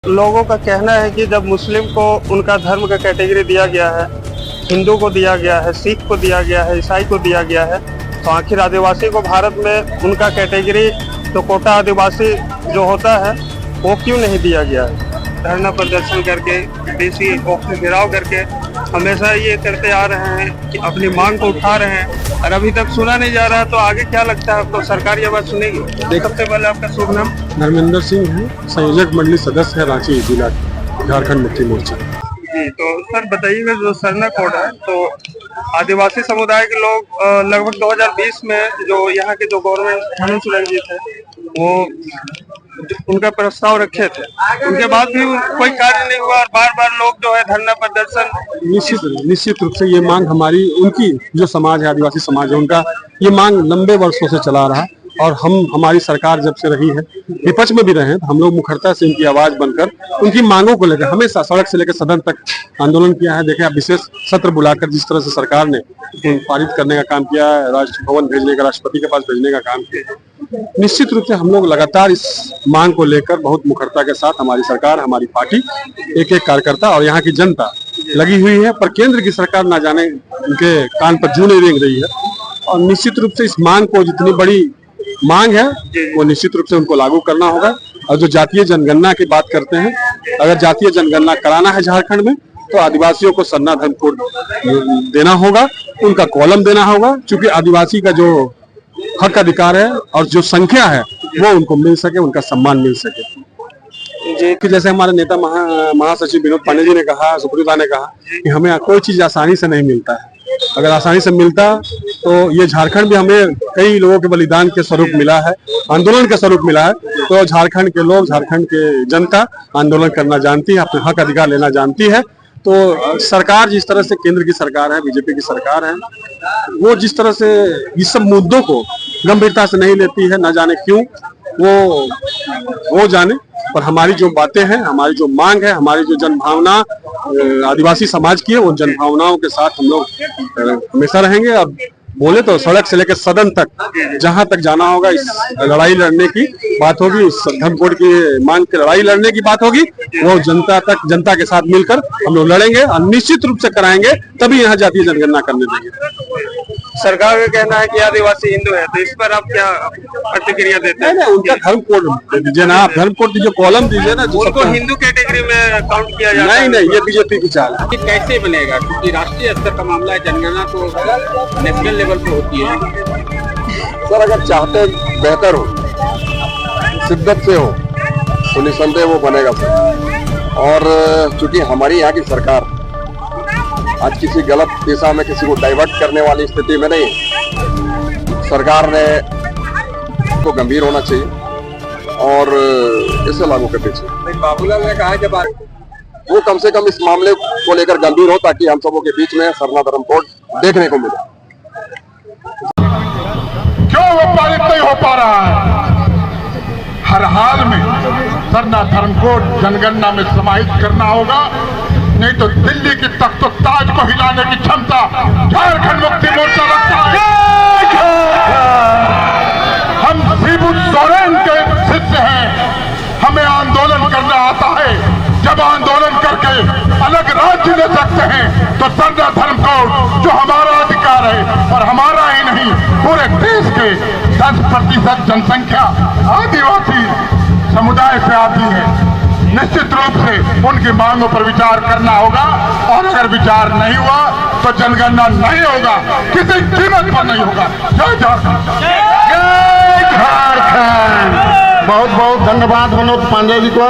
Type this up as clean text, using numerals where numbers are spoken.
लोगों का कहना है कि जब मुस्लिम को उनका धर्म का कैटेगरी दिया गया है, हिंदू को दिया गया है, सिख को दिया गया है, ईसाई को दिया गया है, तो आखिर आदिवासी को भारत में उनका कैटेगरी तो कोटा आदिवासी जो होता है वो क्यों नहीं दिया गया है। धरना प्रदर्शन करके डीसी ऑफिस घेराव करके हमेशा ये करते आ रहे हैं कि अपनी मांग को उठा रहे हैं और अभी तक सुना नहीं जा रहा। तो आगे क्या लगता है आपको, सरकार ये बात सुनेगी? सबसे पहले आपका शुभ नाम? धर्मेंद्र सिंह है, संयोजक मंडली सदस्य है रांची जिला झारखंड मुक्ति मोर्चा। जी, तो सर बताइएगा, जो सरना कोड है तो आदिवासी समुदाय के लोग लगभग 2020 में जो यहाँ के जो गवर्नमेंट हेमंत सोरेन जी थे वो उनका प्रस्ताव रखे थे, उनके बाद भी कोई कार्य नहीं हुआ और बार बार लोग जो है धरना प्रदर्शन। निश्चित रूप से ये मांग हमारी, उनकी जो समाज है, आदिवासी समाज है, उनका ये मांग लंबे वर्षों से चला रहा और हमारी सरकार जब से रही है, विपक्ष में भी रहे हैं, तो हम लोग मुखरता से उनकी आवाज बनकर उनकी मांगों को लेकर हमेशा सड़क से लेकर सदन तक आंदोलन किया है। देखिए, आप विशेष सत्र बुलाकर जिस तरह से सरकार ने पारित करने का काम किया है, राष्ट्रभवन भेजने का, राष्ट्रपति के पास भेजने का काम किया, निश्चित रूप से हम लोग लगातार इस मांग को लेकर बहुत मुखरता के साथ हमारी सरकार, हमारी पार्टी, एक एक कार्यकर्ता और यहाँ की जनता लगी हुई है। पर केंद्र की सरकार ना जाने उनके कान पर जूं नहीं रेंग रही है और निश्चित रूप से इस मांग को, जितनी बड़ी मांग है वो निश्चित रूप से उनको लागू करना होगा। और जो जातीय जनगणना की बात करते हैं, अगर जातीय जनगणना कराना है झारखंड में तो आदिवासियों को सरना धर्म कोड देना होगा, उनका कॉलम देना होगा, क्योंकि आदिवासी का जो हक अधिकार है और जो संख्या है वो उनको मिल सके, उनका सम्मान मिल सके। जी, कि जैसे हमारे नेता महासचिव विनोद पांडे जी ने कहा, सुप्रीता ने कहा कि हमें कोई चीज आसानी से नहीं मिलता है। अगर आसानी से मिलता तो ये झारखंड भी, हमें कई लोगों के बलिदान के स्वरूप मिला है, आंदोलन के स्वरूप मिला है, तो झारखंड के लोग, झारखंड के जनता आंदोलन करना जानती है, अपने हक अधिकार लेना जानती है। तो सरकार जिस तरह से, केंद्र की सरकार है, बीजेपी की सरकार है, वो जिस तरह से इस सब मुद्दों को गंभीरता से नहीं लेती है, ना जाने क्यों, वो जाने। पर हमारी जो बातें हैं, हमारी जो मांग है, हमारी जो जनभावना आदिवासी समाज की है, उन जनभावनाओं के साथ हम लोग हमेशा रहेंगे। अब बोले तो सड़क से लेकर सदन तक, जहां तक जाना होगा, इस लड़ाई लड़ने की बात होगी, इस धर्म कोड की मांग की लड़ाई लड़ने की बात होगी, वो जनता के साथ मिलकर हम लोग लड़ेंगे और निश्चित रूप से कराएंगे, तभी यहाँ जातीय जनगणना करने देंगे। सरकार का कहना है कि आदिवासी हिंदू है, तो इस पर आप क्या प्रतिक्रिया देते हैं? उनका धर्म कोड दे दीजिए ना, आप धर्म कोड दीजिए, कॉलम दीजिए ना, उनको हिंदू कैटेगरी में काउंट किया जाए। नहीं, ये बीजेपी की चाल है। कैसे बनेगा, क्योंकि राष्ट्रीय स्तर का मामला है, जनगणना तो नेशनल लेवल पे होती है। सर, अगर चाहते बेहतर हो, शिद्दत से हो, तो निसंदेह वो बनेगा सर। और चूंकि हमारी यहाँ की सरकार आज किसी गलत दिशा में किसी को डाइवर्ट करने वाली स्थिति में नहीं, सरकार ने को गंभीर होना चाहिए और इसे लागू करनी चाहिए। बाबूलाल ने कहा जब वो कम से कम इस मामले को लेकर गंभीर हो, ताकि हम सबों के बीच में सरना धर्म कोड देखने को मिले। क्यों वो पारित नहीं हो पा रहा है? हर हाल में सरना धर्म कोड जनगणना में समाहित करना होगा, नहीं तो दिल्ली की तख्त ताज को हिलाने की क्षमता झारखंड मुक्ति मोर्चा रखता है। हम शिबू सोरेन के शिष्य हैं, हमें आंदोलन करना आता है। जब आंदोलन करके अलग राज्य ले सकते हैं तो सरना धर्म कोड जो हमारा अधिकार है, और हमारा ही नहीं, पूरे देश के 10% जनसंख्या आदिवासी समुदाय से आती है। निश्चित रूप से उनकी मांगों पर विचार करना होगा, और अगर विचार नहीं हुआ तो जनगणना नहीं होगा, किसी कीमत पर नहीं होगा। जय झारखंड, जय झारखंड। बहुत बहुत धन्यवाद विनोद पांडे जी को।